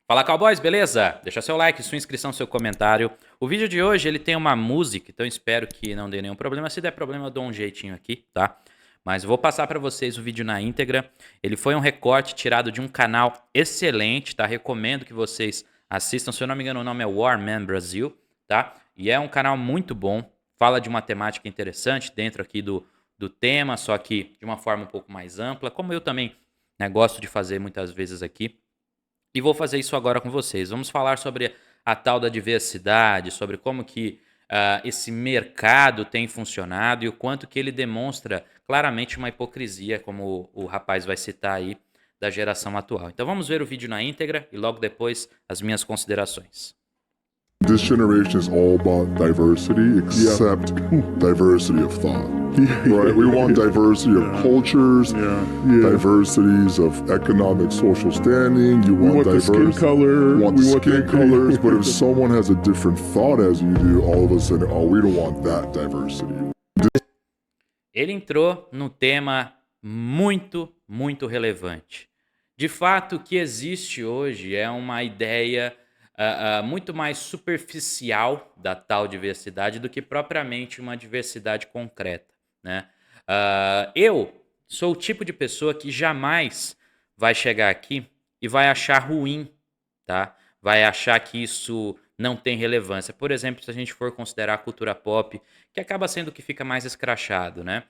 Fala, cowboys, beleza? Deixa seu like, sua inscrição, seu comentário. O vídeo de hoje ele tem uma música, então espero que não dê nenhum problema. Se der problema, eu dou um jeitinho aqui, tá? Mas vou passar pra vocês o vídeo na íntegra. Ele foi um recorte tirado de um canal excelente, tá? Recomendo que vocês assistam. Se eu não me engano, o nome é Warman Brasil, tá? E é um canal muito bom. Fala de uma temática interessante dentro aqui do tema, só que de uma forma um pouco mais ampla, como eu também, né, gosto de fazer muitas vezes aqui. E vou fazer isso agora com vocês. Vamos falar sobre a tal da diversidade, sobre como que esse mercado tem funcionado e o quanto que ele demonstra claramente uma hipocrisia, como o rapaz vai citar aí, da geração atual. Então vamos ver o vídeo na íntegra e logo depois as minhas considerações. This generation is all about diversity, except diversity of thought. Right? We want diversity of cultures, diversities of economic, social standing. You We want the skin color. Want We want skin the- colors, but if someone has a different thought as you do, all of a sudden, oh, we don't want that diversity. Ele entrou num tema muito relevante. De fato, o que existe hoje é uma ideia muito mais superficial da tal diversidade do que propriamente uma diversidade concreta, né? Eu sou o tipo de pessoa que jamais vai chegar aqui e vai achar ruim, tá? Vai achar que isso não tem relevância. Por exemplo, se a gente for considerar a cultura pop, que acaba sendo o que fica mais escrachado, né?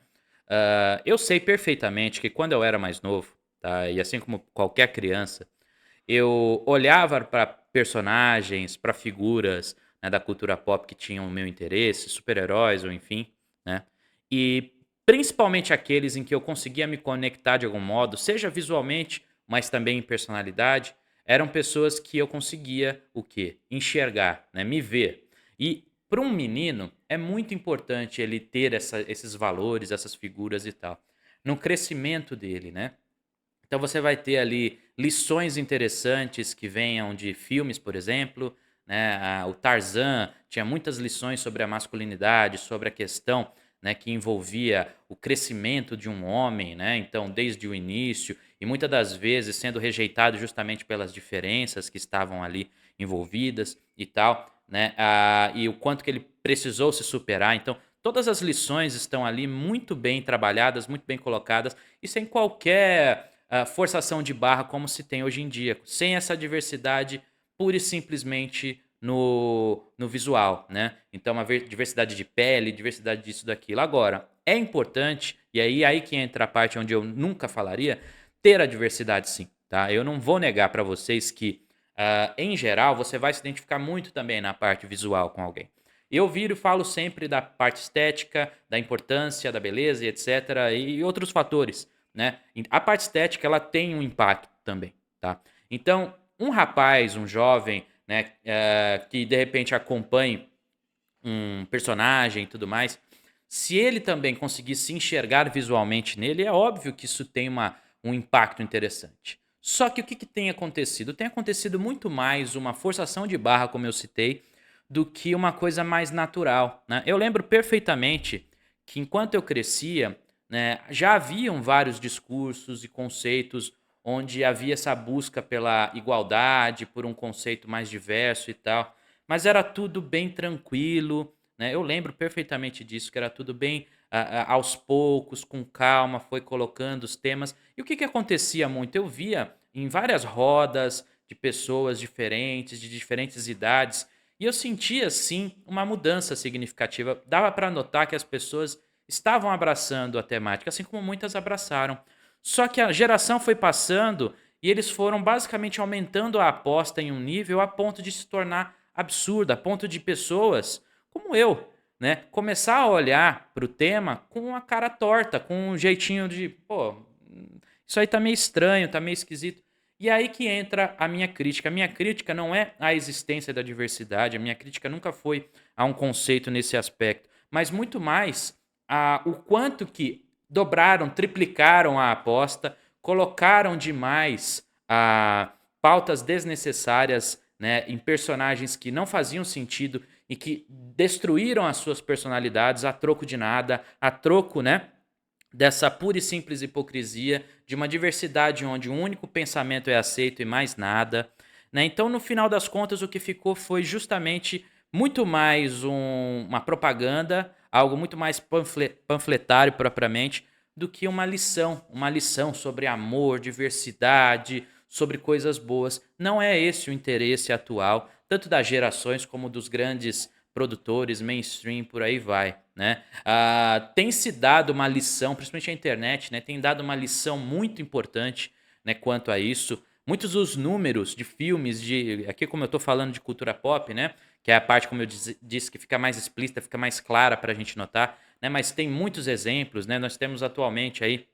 Eu sei perfeitamente que quando eu era mais novo, tá? E assim como qualquer criança, eu olhava para personagens, para figuras, né, da cultura pop que tinham o meu interesse, super-heróis ou enfim, né? E principalmente aqueles em que eu conseguia me conectar de algum modo, seja visualmente, mas também em personalidade, eram pessoas que eu conseguia o quê? Enxergar, né? Me ver. E para um menino é muito importante ele ter esses valores, essas figuras e tal, no crescimento dele, né? Então você vai ter ali lições interessantes que venham de filmes, por exemplo, né? O Tarzan tinha muitas lições sobre a masculinidade, sobre a questão, né, que envolvia o crescimento de um homem, né? Então, desde o início, e muitas das vezes sendo rejeitado justamente pelas diferenças que estavam ali envolvidas e tal, né? E o quanto que ele precisou se superar. Então, todas as lições estão ali muito bem trabalhadas, muito bem colocadas, e sem qualquer forçação de barra como se tem hoje em dia, sem essa diversidade pura e simplesmente no visual, né? Então, uma diversidade de pele, diversidade disso, daquilo. Agora, é importante, e aí que entra a parte onde eu nunca falaria, ter a diversidade sim, tá? Eu não vou negar para vocês que, em geral, você vai se identificar muito também na parte visual com alguém. Eu viro e falo sempre da parte estética, da importância, da beleza e etc. E outros fatores, né? A parte estética ela tem um impacto também, tá? Então, um rapaz, um jovem, né, que de repente acompanhe um personagem e tudo mais, se ele também conseguir se enxergar visualmente nele, é óbvio que isso tem um impacto interessante. Só que o que tem acontecido? Tem acontecido muito mais uma forçação de barra, como eu citei, do que uma coisa mais natural, né? Eu lembro perfeitamente que enquanto eu crescia, né, já haviam vários discursos e conceitos onde havia essa busca pela igualdade, por um conceito mais diverso e tal, mas era tudo bem tranquilo, né? Eu lembro perfeitamente disso, que era tudo bem aos poucos, com calma, foi colocando os temas. E o que acontecia muito? Eu via em várias rodas de pessoas diferentes, de diferentes idades, e eu sentia sim uma mudança significativa. Dava para notar que as pessoas estavam abraçando a temática, assim como muitas abraçaram. Só que a geração foi passando e eles foram basicamente aumentando a aposta em um nível a ponto de se tornar absurda, a ponto de pessoas como eu, né, começar a olhar para o tema com a cara torta, com um jeitinho de, pô, isso aí tá meio estranho, tá meio esquisito. E é aí que entra a minha crítica. A minha crítica não é a existência da diversidade, a minha crítica nunca foi a um conceito nesse aspecto, mas muito mais a o quanto que dobraram, triplicaram a aposta, colocaram demais pautas desnecessárias, né, em personagens que não faziam sentido e que destruíram as suas personalidades a troco de nada, a troco, né, dessa pura e simples hipocrisia, de uma diversidade onde um único pensamento é aceito e mais nada. né? Então, no final das contas, o que ficou foi justamente muito mais uma propaganda, algo muito mais panfletário propriamente, do que uma lição sobre amor, diversidade, sobre coisas boas. Não é esse o interesse atual, tanto das gerações como dos grandes produtores, mainstream, por aí vai, né? Tem se dado uma lição, principalmente a internet, né? Tem dado uma lição muito importante, né, quanto a isso. Muitos dos números de filmes, aqui como eu tô falando de cultura pop, né? Que é a parte, como eu disse, que fica mais explícita, fica mais clara para a gente notar, né? Mas tem muitos exemplos, né? Nós temos atualmente aí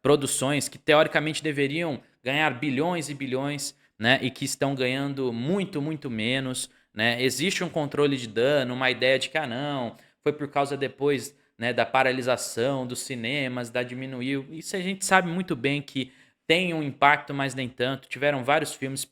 produções que teoricamente deveriam ganhar bilhões e bilhões, né, e que estão ganhando muito, muito menos, né? Existe um controle de dano, uma ideia de que não, foi por causa depois, né, da paralisação dos cinemas, da diminuiu. Isso a gente sabe muito bem que tem um impacto, mas nem tanto. Tiveram vários filmes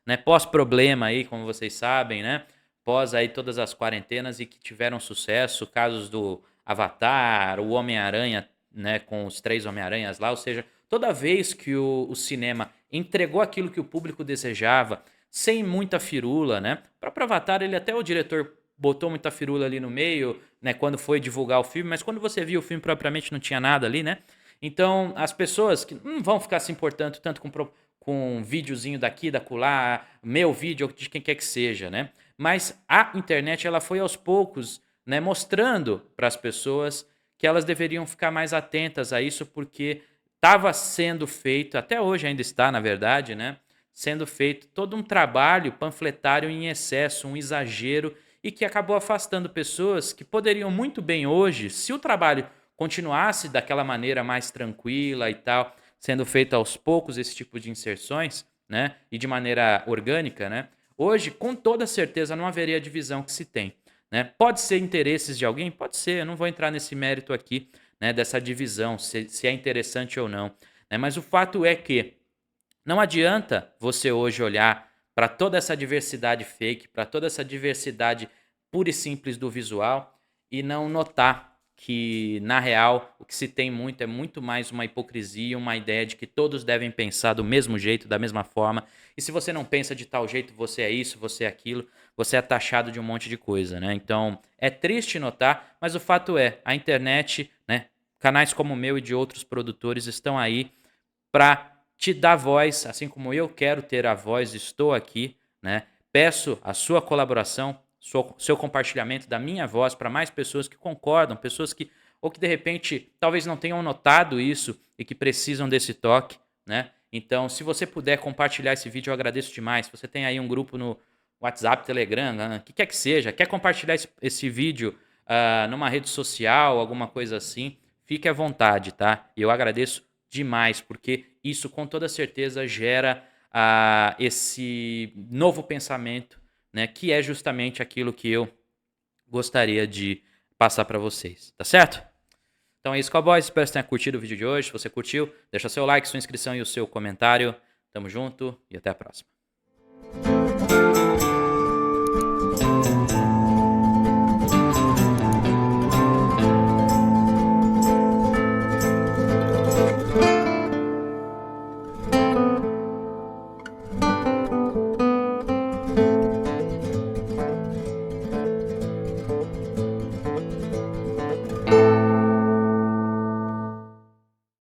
né, pós problema aí, como vocês sabem, né? Pós aí todas as quarentenas e que tiveram sucesso, casos do Avatar, o Homem-Aranha, né, com os 3 Homem-Aranhas lá, ou seja, toda vez que o cinema entregou aquilo que o público desejava, sem muita firula, né? O próprio Avatar, ele até o diretor botou muita firula ali no meio, né, quando foi divulgar o filme, mas quando você viu o filme propriamente não tinha nada ali, né? Então, as pessoas que não vão ficar se importando tanto com um videozinho daqui, da colar, meu vídeo, de quem quer que seja, né? Mas a internet, ela foi aos poucos, né, mostrando para as pessoas que elas deveriam ficar mais atentas a isso, porque estava sendo feito, até hoje ainda está, na verdade, né? Sendo feito todo um trabalho panfletário em excesso, um exagero, e que acabou afastando pessoas que poderiam muito bem hoje, se o trabalho continuasse daquela maneira mais tranquila e tal, sendo feito aos poucos esse tipo de inserções, né? E de maneira orgânica, né? Hoje, com toda certeza, não haveria a divisão que se tem, né? Pode ser interesses de alguém? Pode ser, eu não vou entrar nesse mérito aqui, né, dessa divisão, se é interessante ou não, né? Mas o fato é que não adianta você hoje olhar para toda essa diversidade fake, para toda essa diversidade pura e simples do visual e não notar que, na real, o que se tem muito é muito mais uma hipocrisia, uma ideia de que todos devem pensar do mesmo jeito, da mesma forma. E se você não pensa de tal jeito, você é isso, você é aquilo, você é taxado de um monte de coisa, né? Então, é triste notar, mas o fato é, a internet, né, canais como o meu e de outros produtores estão aí para te dar voz, assim como eu quero ter a voz, estou aqui, né? Peço a sua colaboração, seu compartilhamento da minha voz para mais pessoas que concordam, pessoas que ou que de repente talvez não tenham notado isso e que precisam desse toque, né? Então, se você puder compartilhar esse vídeo, eu agradeço demais. Se você tem aí um grupo no WhatsApp, Telegram, o que quer que seja, quer compartilhar esse vídeo numa rede social, alguma coisa assim, fique à vontade, tá? E eu agradeço demais, porque isso com toda certeza gera esse novo pensamento, né? Que é justamente aquilo que eu gostaria de passar para vocês, tá certo? Então é isso, cowboys. Espero que você tenha curtido o vídeo de hoje. Se você curtiu, deixa seu like, sua inscrição e o seu comentário. Tamo junto e até a próxima.